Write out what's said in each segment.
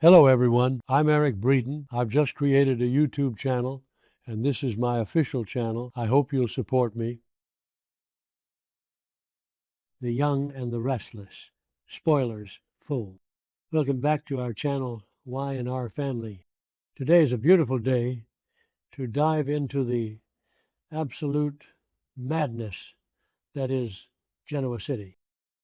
Hello, everyone. I'm Eric Breeden. I've just created a YouTube channel, and this is my official channel. I hope you'll support me. The Young and the Restless. Spoilers full. Welcome back to our channel, Y and R Family. Today is a beautiful day to dive into the absolute madness that is Genoa City.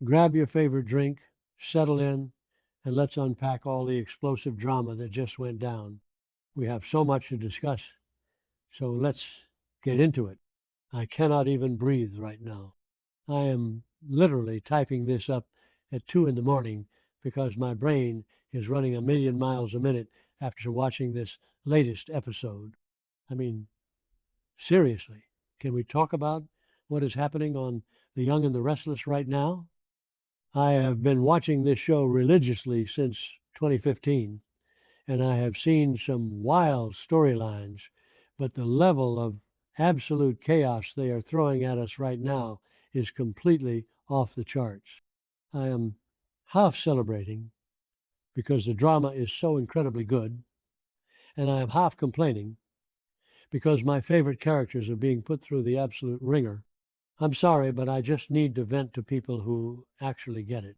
Grab your favorite drink, settle in, and let's unpack all the explosive drama that just went down. We have so much to discuss, so let's get into it. I cannot even breathe right now. I am literally typing this up at 2 in the morning because my brain is running 1,000,000 miles a minute after watching this latest episode. I mean, seriously, can we talk about what is happening on The Young and the Restless right now? I have been watching this show religiously since 2015, and I have seen some wild storylines, but the level of absolute chaos they are throwing at us right now is completely off the charts. I am half celebrating because the drama is so incredibly good, and I am half complaining because my favorite characters are being put through the absolute ringer. I'm sorry, but I just need to vent to people who actually get it.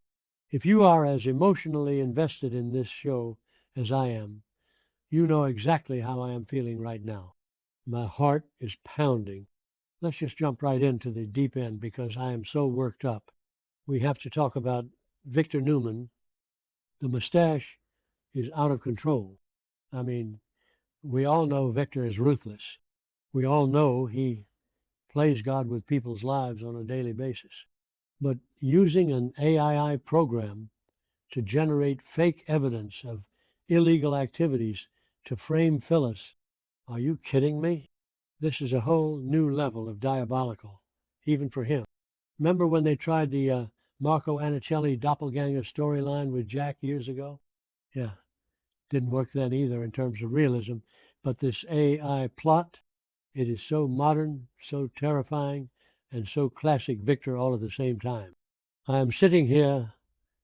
If you are as emotionally invested in this show as I am, you know exactly how I am feeling right now. My heart is pounding. Let's just jump right into the deep end because I am so worked up. We have to talk about Victor Newman. The mustache is out of control. I mean, we all know Victor is ruthless. We all know he plays God with people's lives on a daily basis. But using an AI program to generate fake evidence of illegal activities to frame Phyllis, are you kidding me? This is a whole new level of diabolical, even for him. Remember when they tried the Marco Annicelli doppelganger storyline with Jack years ago? Yeah, didn't work then either in terms of realism. But this AI plot, it is so modern, so terrifying, and so classic Victor all at the same time. I am sitting here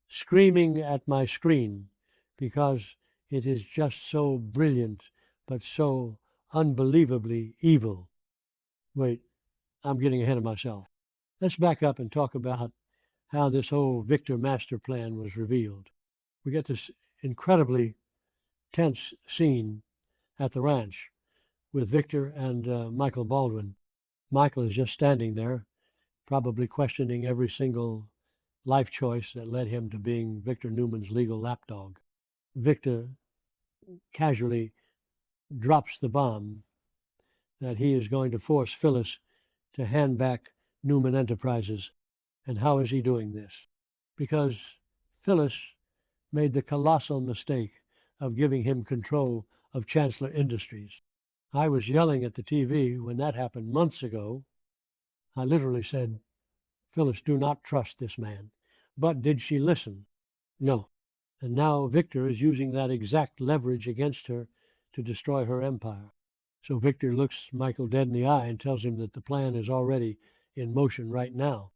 screaming at my screen because it is just so brilliant, but so unbelievably evil. Wait, I'm getting ahead of myself. Let's back up and talk about how this whole Victor master plan was revealed. We get this incredibly tense scene at the ranch with Victor and Michael Baldwin. Michael is just standing there, probably questioning every single life choice that led him to being Victor Newman's legal lapdog. Victor casually drops the bomb that he is going to force Phyllis to hand back Newman Enterprises. And how is he doing this? Because Phyllis made the colossal mistake of giving him control of Chancellor Industries. I was yelling at the TV when that happened months ago. I literally said, Phyllis, do not trust this man. But did she listen? No. And now Victor is using that exact leverage against her to destroy her empire. So Victor looks Michael dead in the eye and tells him that the plan is already in motion right now.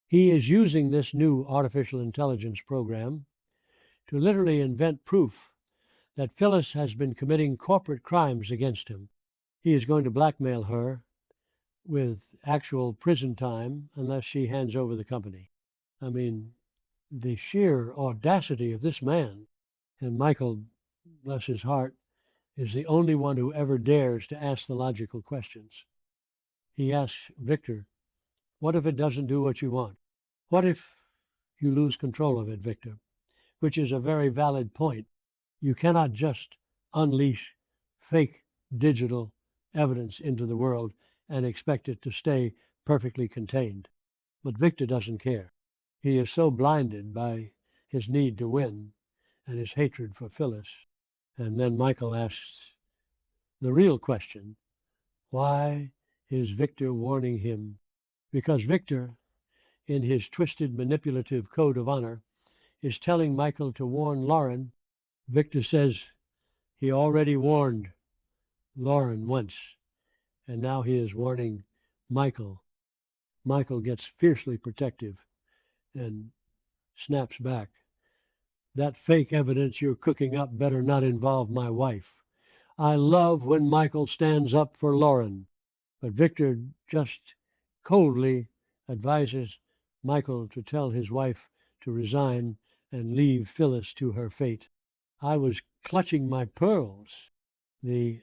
He is using this new artificial intelligence program to literally invent proof that Phyllis has been committing corporate crimes against him. He is going to blackmail her with actual prison time unless she hands over the company. I mean, the sheer audacity of this man. And Michael, bless his heart, is the only one who ever dares to ask the logical questions. He asks Victor, what if it doesn't do what you want? What if you lose control of it, Victor? Which is a very valid point. You cannot just unleash fake digital evidence into the world and expect it to stay perfectly contained. But Victor doesn't care. He is so blinded by his need to win and his hatred for Phyllis. And then Michael asks the real question, why is Victor warning him? Because Victor, in his twisted manipulative code of honor, is telling Michael to warn Lauren. Victor says he already warned Lauren once, and now he is warning Michael. Michael gets fiercely protective and snaps back. That fake evidence you're cooking up better not involve my wife. I love when Michael stands up for Lauren, but Victor just coldly advises Michael to tell his wife to resign and leave Phyllis to her fate. I was clutching my pearls. The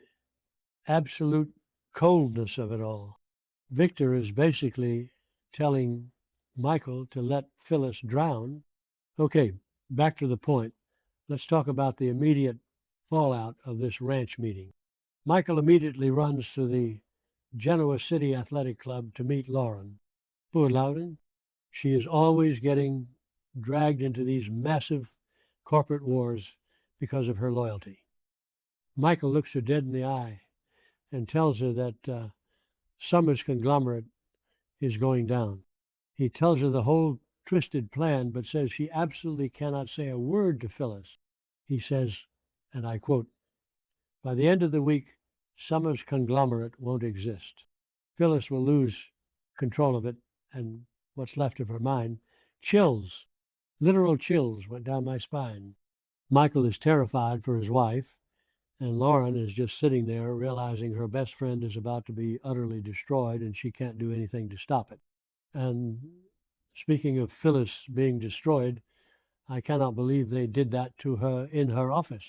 absolute coldness of it all. Victor is basically telling Michael to let Phyllis drown. Okay, back to the point. Let's talk about the immediate fallout of this ranch meeting. Michael immediately runs to the Genoa City Athletic Club to meet Lauren. Poor Lauren. She is always getting dragged into these massive corporate wars because of her loyalty. Michael looks her dead in the eye and tells her that Summers' conglomerate is going down. He tells her the whole twisted plan, but says she absolutely cannot say a word to Phyllis. He says, and I quote, "By the end of the week, Summers' conglomerate won't exist. Phyllis will lose control of it and what's left of her mind." Chills, literal chills went down my spine. Michael is terrified for his wife, and Lauren is just sitting there realizing her best friend is about to be utterly destroyed and she can't do anything to stop it. And speaking of Phyllis being destroyed, I cannot believe they did that to her in her office.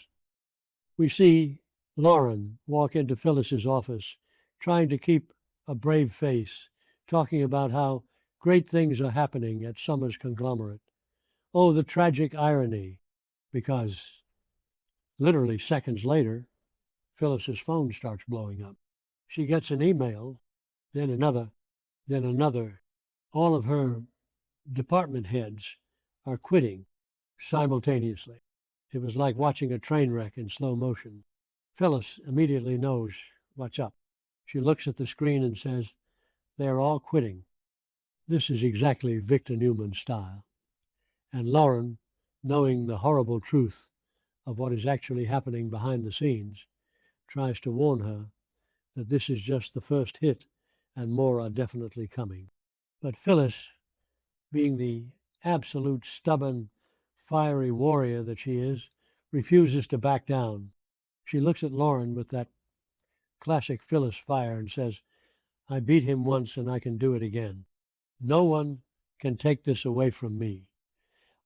We see Lauren walk into Phyllis's office, trying to keep a brave face, talking about how great things are happening at Summers' conglomerate. Oh, the tragic irony, because literally seconds later, Phyllis's phone starts blowing up. She gets an email, then another, then another. All of her department heads are quitting simultaneously. It was like watching a train wreck in slow motion. Phyllis immediately knows what's up. She looks at the screen and says, "They're all quitting." This is exactly Victor Newman's style. And Lauren, knowing the horrible truth of what is actually happening behind the scenes, tries to warn her that this is just the first hit and more are definitely coming. But Phyllis, being the absolute stubborn, fiery warrior that she is, refuses to back down. She looks at Lauren with that classic Phyllis fire and says, "I beat him once and I can do it again. No one can take this away from me."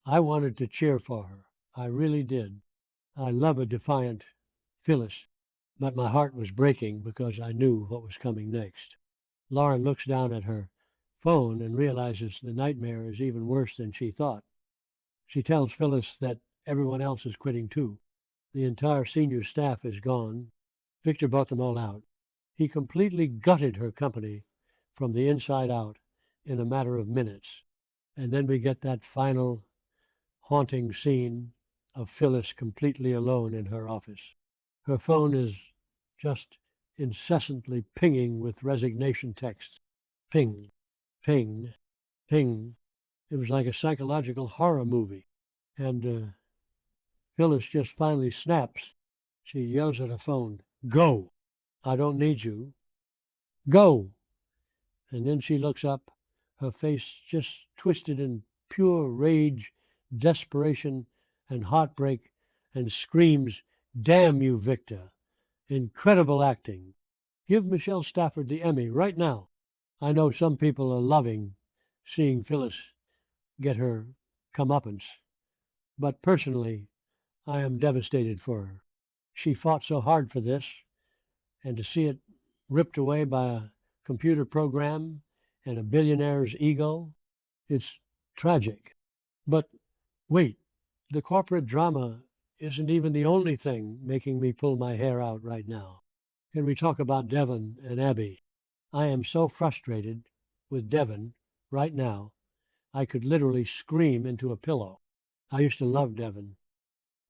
I wanted to cheer for her. I really did. I love a defiant Phyllis, but my heart was breaking because I knew what was coming next. Lauren looks down at her phone and realizes the nightmare is even worse than she thought. She tells Phyllis that everyone else is quitting too. The entire senior staff is gone. Victor brought them all out. He completely gutted her company from the inside out in a matter of minutes. And then we get that final haunting scene of Phyllis completely alone in her office. Her phone is just incessantly pinging with resignation texts. Ping, ping, ping. It was like a psychological horror movie. And Phyllis just finally snaps. She yells at her phone, "Go! I don't need you. Go!" And then she looks up, her face just twisted in pure rage, desperation, and heartbreak, and screams, "Damn you, Victor! Incredible acting. Give Michelle Stafford the Emmy right now." I know some people are loving seeing Phyllis get her comeuppance, but personally, I am devastated for her. She fought so hard for this, and to see it ripped away by a computer program and a billionaire's ego, it's tragic. But wait, the corporate drama isn't even the only thing making me pull my hair out right now. Can we talk about Devon and Abby? I am so frustrated with Devon right now, I could literally scream into a pillow. I used to love Devon.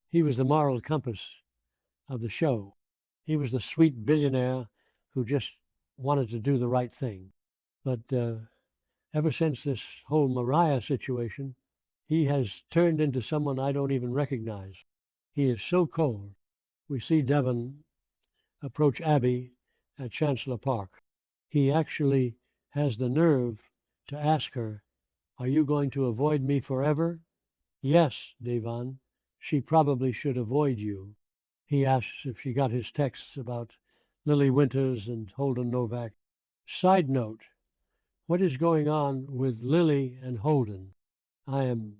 He was the moral compass of the show. He was the sweet billionaire who just wanted to do the right thing. But ever since this whole Mariah situation, he has turned into someone I don't even recognize. He is so cold. We see Devon approach Abby at Chancellor Park. He actually has the nerve to ask her, "Are you going to avoid me forever?" "Yes, Devon, she probably should avoid you. He asks if she got his texts about Lily Winters and Holden Novak. Side note, what is going on with Lily and Holden? I am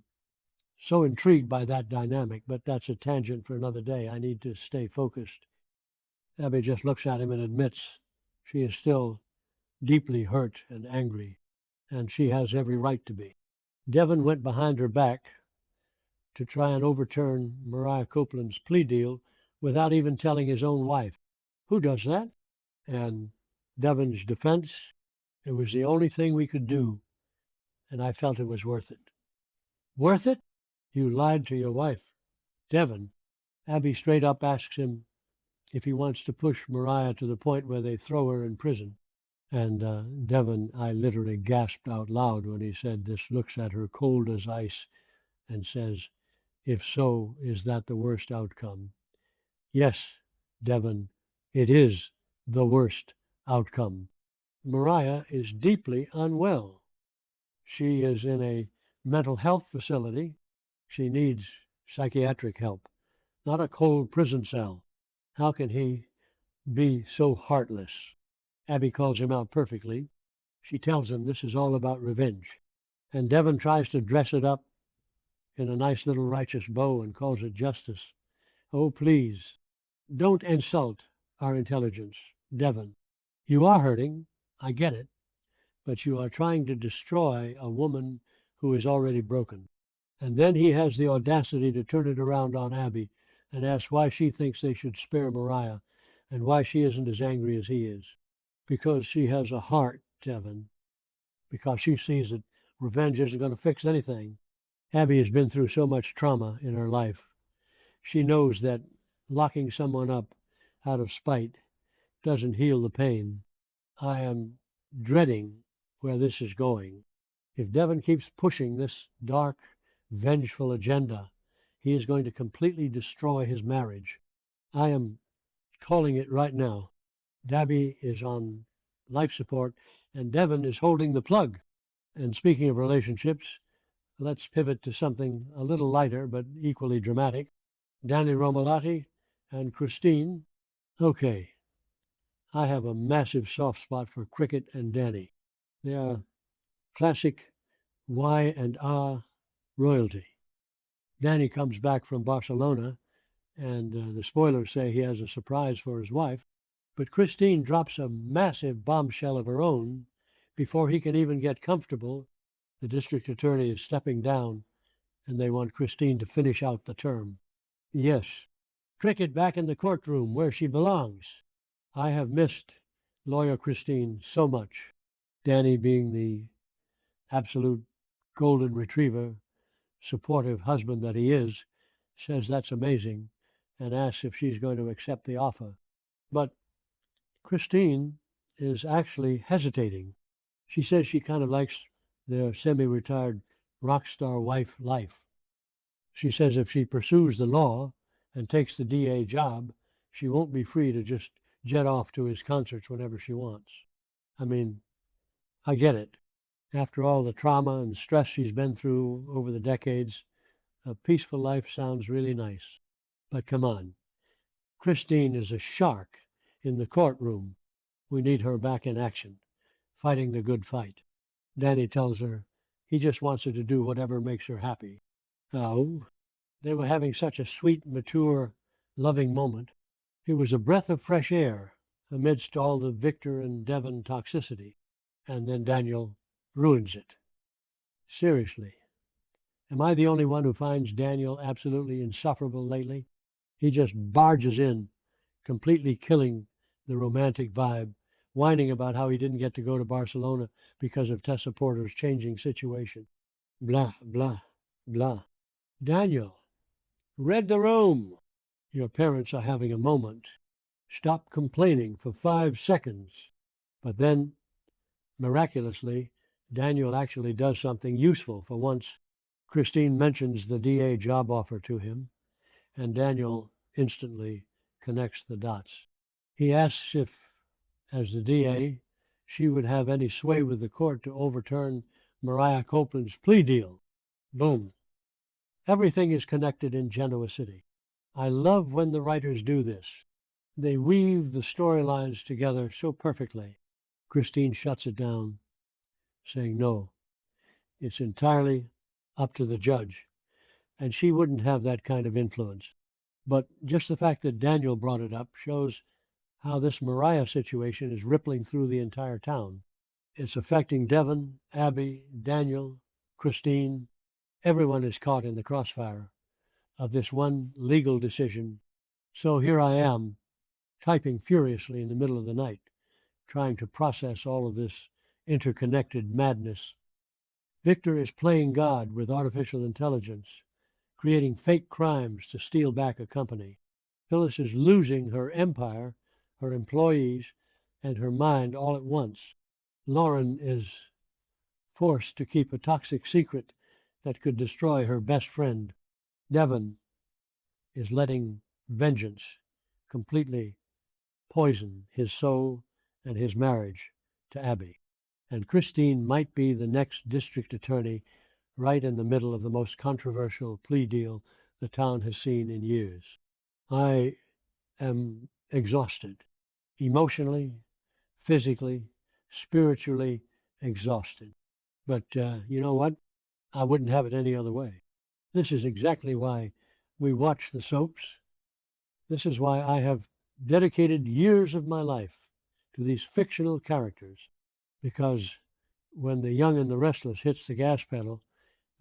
so intrigued by that dynamic, but that's a tangent for another day. I need to stay focused. Abby just looks at him and admits she is still deeply hurt and angry, and she has every right to be. Devon went behind her back to try and overturn Mariah Copeland's plea deal without even telling his own wife. Who does that? And Devon's defense, it was the only thing we could do, and I felt it was worth it. Worth it? You lied to your wife. Devon. Abby straight up asks him if he wants to push Mariah to the point where they throw her in prison. And Devon, I literally gasped out loud when he said this, looks at her cold as ice and says, if so, is that the worst outcome? Yes, Devon, it is the worst outcome. Mariah is deeply unwell. She is in a mental health facility. She needs psychiatric help, not a cold prison cell. How can he be so heartless? Abby calls him out perfectly. She tells him this is all about revenge. And Devon tries to dress it up in a nice little righteous bow and calls it justice. Oh, please, don't insult our intelligence, Devon. You are hurting, I get it, but you are trying to destroy a woman who is already broken. And then he has the audacity to turn it around on Abby and ask why she thinks they should spare Mariah and why she isn't as angry as he is. Because she has a heart, Devon. Because she sees that revenge isn't going to fix anything. Abby has been through so much trauma in her life. She knows that locking someone up out of spite doesn't heal the pain. I am dreading where this is going. If Devon keeps pushing this dark, vengeful agenda, he is going to completely destroy his marriage. I am calling it right now. Abby is on life support, and Devon is holding the plug. And speaking of relationships, let's pivot to something a little lighter but equally dramatic. Danny Romolotti and Christine. Okay, I have a massive soft spot for Cricket and Danny. They are classic Y&R royalty. Danny comes back from Barcelona, and the spoilers say he has a surprise for his wife. But Christine drops a massive bombshell of her own before he can even get comfortable. The district attorney is stepping down, and they want Christine to finish out the term. Yes, Cricket back in the courtroom where she belongs. I have missed lawyer Christine so much. Danny, being the absolute golden retriever, supportive husband that he is, says that's amazing and asks if she's going to accept the offer. But Christine is actually hesitating. She says she kind of likes their semi-retired rock star wife life. She says if she pursues the law and takes the DA job, she won't be free to just jet off to his concerts whenever she wants. I mean, I get it. After all the trauma and stress she's been through over the decades, a peaceful life sounds really nice. But come on, Christine is a shark in the courtroom. We need her back in action, fighting the good fight. Danny tells her he just wants her to do whatever makes her happy. Oh, they were having such a sweet, mature, loving moment. It was a breath of fresh air amidst all the Victor and Devon toxicity. And then Daniel ruins it. Seriously, am I the only one who finds Daniel absolutely insufferable lately? He just barges in, completely killing the romantic vibe, whining about how he didn't get to go to Barcelona because of Tessa Porter's changing situation. Blah, blah, blah. Daniel, read the room. Your parents are having a moment. Stop complaining for 5 seconds. But then, miraculously, Daniel actually does something useful for once. Christine mentions the DA job offer to him, and Daniel instantly connects the dots. He asks if, as the DA, she would have any sway with the court to overturn Mariah Copeland's plea deal. Boom. Everything is connected in Genoa City. I love when the writers do this. They weave the storylines together so perfectly. Christine shuts it down, saying, no, it's entirely up to the judge. And she wouldn't have that kind of influence. But just the fact that Daniel brought it up shows how this Mariah situation is rippling through the entire town. It's affecting Devon, Abby, Daniel, Christine. Everyone is caught in the crossfire of this one legal decision. So here I am, typing furiously in the middle of the night, trying to process all of this interconnected madness. Victor is playing God with artificial intelligence, creating fake crimes to steal back a company. Phyllis is losing her empire, her employees, and her mind all at once. Lauren is forced to keep a toxic secret that could destroy her best friend. Devon is letting vengeance completely poison his soul and his marriage to Abby. And Christine might be the next district attorney right in the middle of the most controversial plea deal the town has seen in years. I am exhausted, emotionally, physically, spiritually exhausted. But you know what? I wouldn't have it any other way. This is exactly why we watch the soaps. This is why I have dedicated years of my life to these fictional characters, because when the young and the restless hits the gas pedal,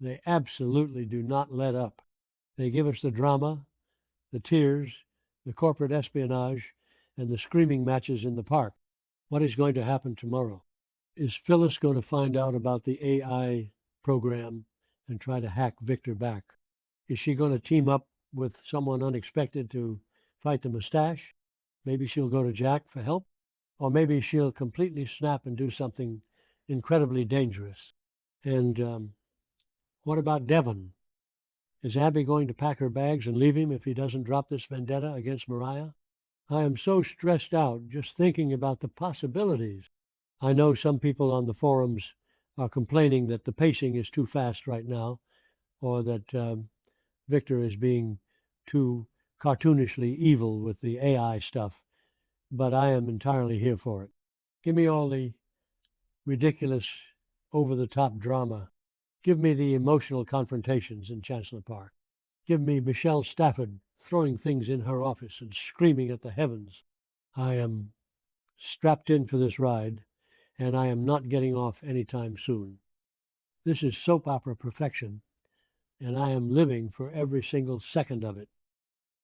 they absolutely do not let up. They give us the drama, the tears, the corporate espionage, and the screaming matches in the park. What is going to happen tomorrow? Is Phyllis going to find out about the AI program and try to hack Victor back? Is she going to team up with someone unexpected to fight the mustache? Maybe she'll go to Jack for help? Or maybe she'll completely snap and do something incredibly dangerous. And what about Devon? Is Abby going to pack her bags and leave him if he doesn't drop this vendetta against Mariah? I am so stressed out just thinking about the possibilities. I know some people on the forums are complaining that the pacing is too fast right now, or that Victor is being too cartoonishly evil with the AI stuff, but I am entirely here for it. Give me all the ridiculous, over-the-top drama. Give me the emotional confrontations in Chancellor Park. Give me Michelle Stafford throwing things in her office and screaming at the heavens. I am strapped in for this ride, and I am not getting off anytime soon. This is soap opera perfection, and I am living for every single second of it.